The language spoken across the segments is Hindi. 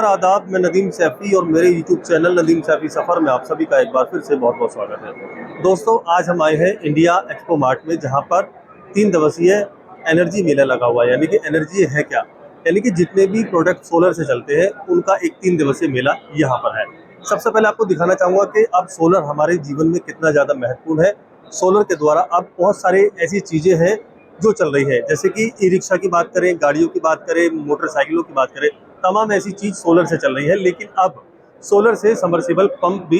नमस्कार आदाब, मैं नदीम सैफ़ी और मेरे यूट्यूब चैनल नदीम सैफ़ी सफ़र में आप सभी का एक बार फिर से बहुत बहुत स्वागत है। दोस्तों, आज हम आए हैं इंडिया एक्सपो मार्ट में, जहां पर 3 दिवसीय एनर्जी मेला लगा हुआ है। यानी कि एनर्जी है क्या, यानी कि जितने भी प्रोडक्ट सोलर से चलते हैं उनका एक 3 दिवसीय मेला यहाँ पर है। सबसे पहले आपको दिखाना चाहूँगा कि अब सोलर हमारे जीवन में कितना ज़्यादा महत्वपूर्ण है। सोलर के द्वारा अब बहुत सारी ऐसी चीज़ें हैं जो चल रही है, जैसे कि ई रिक्शा की बात करें, गाड़ियों की बात करें, मोटरसाइकिलों की बात करें, तमाम ऐसी चीज़ सोलर से चल रही है। लेकिन अब सोलर से सबमर्सिबल पंप भी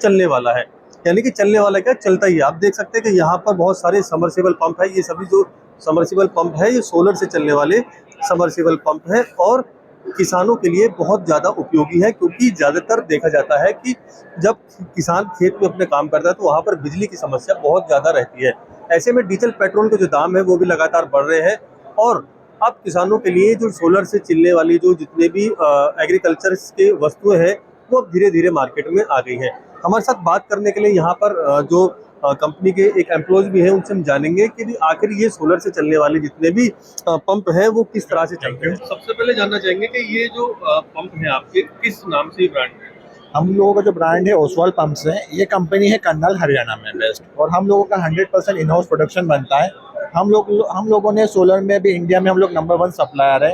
चलने वाला है। यानी कि चलने वाला क्या, चलता ही है। आप देख सकते हैं कि यहाँ पर बहुत सारे सबमर्सिबल पंप है। ये सभी जो सबमर्सिबल पंप है ये सोलर से चलने वाले सबमर्सिबल पंप है और किसानों के लिए बहुत ज़्यादा उपयोगी है, क्योंकि ज़्यादातर देखा जाता है कि जब किसान खेत में अपने काम करता है तो वहाँ पर बिजली की समस्या बहुत ज़्यादा रहती है। ऐसे में डीजल पेट्रोल के जो दाम है वो भी लगातार बढ़ रहे हैं और अब किसानों के लिए जो सोलर से चलने वाली जो जितने भी एग्रीकल्चर के वस्तुएं हैं वो अब धीरे धीरे मार्केट में आ गई हैं। हमारे साथ बात करने के लिए यहाँ पर जो कंपनी के एक एम्प्लॉयज भी हैं, उनसे हम जानेंगे कि भी आखिर ये सोलर से चलने वाले जितने भी पंप हैं वो किस तरह से चलते हैं। सबसे पहले जानना चाहेंगे कि ये जो पंप है आपके किस नाम से ब्रांड है? हम लोगों का जो ब्रांड है ओसवाल पंप्स है। ये कंपनी है कर्नाल हरियाणा में बेस्ट, और हम लोगों का 100% इन हाउस प्रोडक्शन बनता है। हम लोगों ने सोलर में भी इंडिया में हम लोग नंबर 1 सप्लायर है।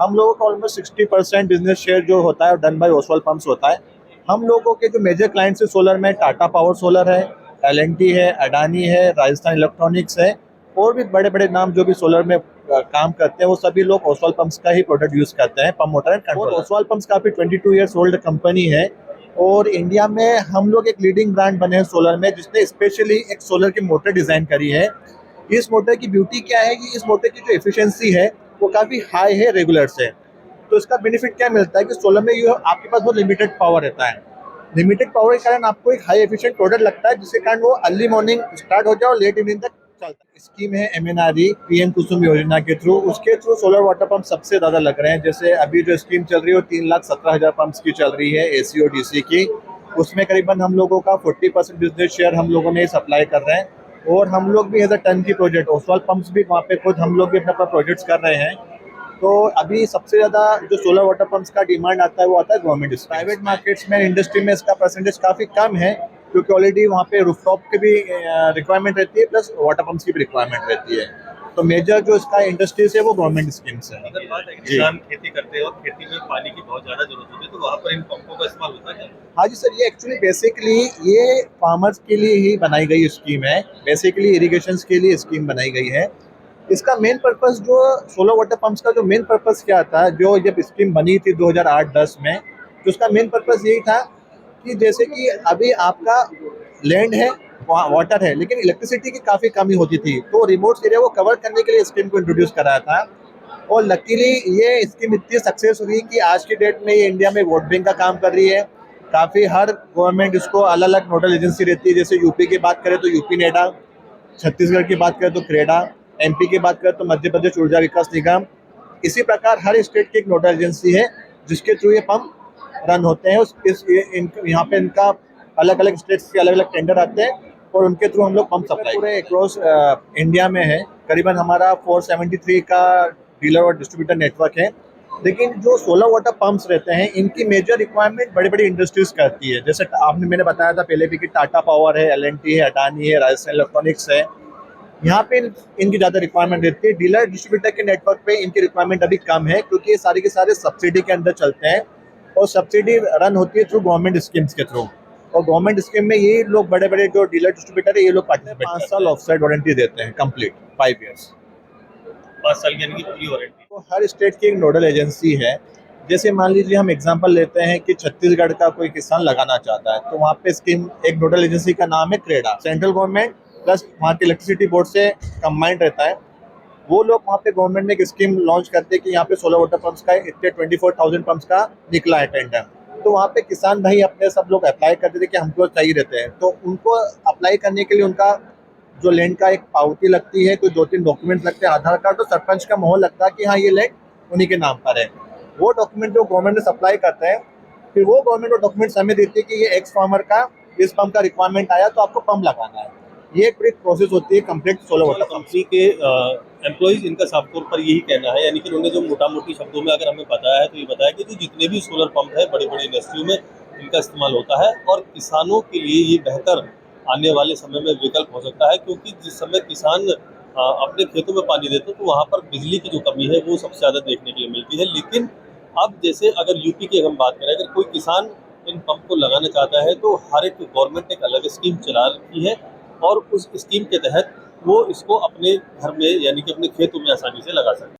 हम लोगों का ऑलमोस्ट 60% बिजनेस शेयर जो होता है डन बाय ओसवाल पंप्स होता है। हम लोगों के जो मेजर क्लाइंट्स है सोलर में टाटा पावर सोलर है, एल&टी है, अडानी है, राजस्थान इलेक्ट्रॉनिक्स है, और भी बड़े बड़े नाम जो भी सोलर में काम करते हैं वो सभी लोग ओसवाल पंप्स का ही प्रोडक्ट यूज करते हैं, pump motor and control. Oswal pumps काफी 22 ईयर्स ओल्ड कंपनी है और इंडिया में हम लोग एक लीडिंग ब्रांड बने हैं सोलर में, जिसने स्पेशली एक सोलर की मोटर डिजाइन करी है। इस मोटर की ब्यूटी क्या है कि इस मोटर की जो एफिशिएंसी है वो काफी हाई है रेगुलर से। तो इसका बेनिफिट क्या मिलता है कि सोलर में ये आपके पास बहुत लिमिटेड पावर रहता है। लिमिटेड पावर के कारण आपको एक हाई एफिशिएंट प्रोडक्ट लगता है, जिसके कारण वो अर्ली मॉर्निंग स्टार्ट हो जाए और लेट इवनिंग तक चलता है। स्कीम है एमएनआरई पीएम कुसुम योजना के थ्रू, उसके थ्रू सोलर वाटर पंप सबसे ज्यादा लग रहे हैं। जैसे अभी जो स्कीम चल रही है वो 3,17,000 पंप्स की चल रही है, एसी और डीसी की। उसमें करीबन हम लोगों का 40% बिजनेस शेयर हम लोगों ने सप्लाई कर रहे हैं, और हम लोग भी एज अ टर्न की प्रोजेक्ट ओसवाल पंप्स भी वहाँ पे खुद हम लोग भी अपना प्रोजेक्ट्स कर रहे हैं। तो अभी सबसे ज्यादा जो सोलर वाटर पंप्स का डिमांड आता है वो आता है गवर्नमेंट। प्राइवेट मार्केट्स में इंडस्ट्री में इसका परसेंटेज काफी कम है, क्योंकि ऑलरेडी वहाँ पे रूफटॉप की भी रिक्वायरमेंट रहती है, प्लस वाटर पंप्स की भी रिक्वायरमेंट रहती है। तो मेजर जो इसका इंडस्ट्रीज है वो गवर्नमेंट स्कीम्स है। अगर बात है कि किसान खेती करते हैं और खेती में पानी की बहुत ज़्यादा जरूरत होती है, तो वहाँ पर इन पंपों का इस्तेमाल होता है क्या? हाँ जी सर, ये एक्चुअली बेसिकली ये फार्मर्स के लिए ही बनाई गई स्कीम है। बेसिकली इरिगेशन के लिए स्कीम बनाई गई है। इसका मेन पर्पस जो सोलर वाटर पंप्स का जो मेन पर्पस क्या था, जो जब स्कीम बनी थी 2008-10 में, तो उसका मेन पर्पस यही था कि जैसे कि अभी आपका लैंड है, वाटर है, लेकिन इलेक्ट्रिसिटी की काफ़ी कमी होती थी, तो रिमोट एरिया को कवर करने के लिए स्कीम को इंट्रोड्यूस कराया था। और लकीली ये स्कीम इतनी सक्सेस हुई कि आज की डेट में ये इंडिया में वोट बैंक का काम कर रही है। काफ़ी हर गवर्नमेंट इसको अलग अलग नोडल एजेंसी रहती है। जैसे यूपी की बात करें तो यूपी नेडा, छत्तीसगढ़ की बात करें तो क्रेडा, एमपी की बात करें तो मध्य प्रदेश ऊर्जा विकास निगम। इसी प्रकार हर स्टेट की एक नोडल एजेंसी है जिसके थ्रू ये पंप रन होते हैं। यहाँ पे इनका अलग अलग स्टेट्स के अलग अलग टेंडर आते हैं और उनके थ्रू हम लोग पंप सप्लाई पूरे अक्रॉस इंडिया में है। करीबन हमारा 473 का डीलर और डिस्ट्रीब्यूटर नेटवर्क है। लेकिन जो सोलर वाटर पंप्स रहते हैं इनकी मेजर रिक्वायरमेंट बड़ी बड़ी इंडस्ट्रीज करती है। जैसे मैंने बताया था पहले भी कि टाटा पावर है, एल&टी है, अडानी है, राजस्थान इलेक्ट्रॉनिक्स है। यहाँ पे इनकी ज़्यादा रिक्वायरमेंट रहती है। डीलर डिस्ट्रीब्यूटर के नेटवर्क पे इनकी रिक्वायरमेंट अभी कम है, क्योंकि ये सारे के सारे सब्सिडी के अंदर चलते हैं और सब्सिडी रन होती है थ्रू गवर्नमेंट स्कीम्स के थ्रू। और गवर्नमेंट स्कीम में ये लोग बड़े बड़े जो डीलर डिस्ट्रीब्यूटर है ये लोग पार्टिसिपेट 5 साल ऑफसाइड वारंटी देते हैं, कंप्लीट 5 ईयर्स। 5 साल की यानी कि पूरी वारंटी। तो हर स्टेट की एक नोडल एजेंसी है। जैसे मान लीजिए हम एग्जांपल लेते हैं कि छत्तीसगढ़ का कोई किसान लगाना चाहता है, तो वहाँ पे स्कीम एक नोडल एजेंसी का नाम है क्रेडा। सेंट्रल गवर्नमेंट प्लस वहाँ के इलेक्ट्रिसिटी बोर्ड से कंबाइंड रहता है। वो लोग वहाँ पे गवर्नमेंट ने एक स्कीम लॉन्च करते हैं कि यहाँ पे सोलर वाटर पंप्स का इतने 24,000 पंप्स का निकला है टेंडर। तो वहाँ पे किसान भाई अपने सब लोग अप्लाई करते थे कि हमको चाहिए रहते हैं। तो उनको अप्लाई करने के लिए उनका जो लैंड का एक पावती लगती है, कोई 2-3 डॉक्यूमेंट लगते हैं, आधार कार्ड और सरपंच का मोहर लगता है कि हाँ ये लैंड उन्हीं के नाम पर है। वो डॉक्यूमेंट जो गवर्नमेंट ने सप्लाई करता है, फिर वो गवर्नमेंट वो डॉक्यूमेंट हमें देती है कि ये एक्स फार्मर का इस पंप का रिक्वायरमेंट आया तो आपको पंप लगाना है। ये एक पूरी प्रोसेस होती है complete solar water pump. Company के एम्प्लॉइज इनका साफ तौर पर यही कहना है, यानी कि उन्होंने जो मोटा मोटी शब्दों में अगर हमें बताया है तो ये बताया कि जो जितने भी सोलर पंप है बड़े बड़े इंडस्ट्रियों में इनका इस्तेमाल होता है और किसानों के लिए ये बेहतर आने वाले समय में विकल्प हो सकता है, क्योंकि जिस समय किसान अपने खेतों में पानी देते हैं तो वहाँ पर बिजली की जो कमी है वो सबसे ज़्यादा देखने के लिए मिलती है। लेकिन अब जैसे अगर यूपी की हम बात करें, अगर कोई किसान इन पंप को लगाना चाहता है तो हर एक गवर्नमेंट ने एक अलग स्कीम चला रखी है और उस स्कीम के तहत वो इसको अपने घर में यानी कि अपने खेतों में आसानी से लगा सकते हैं।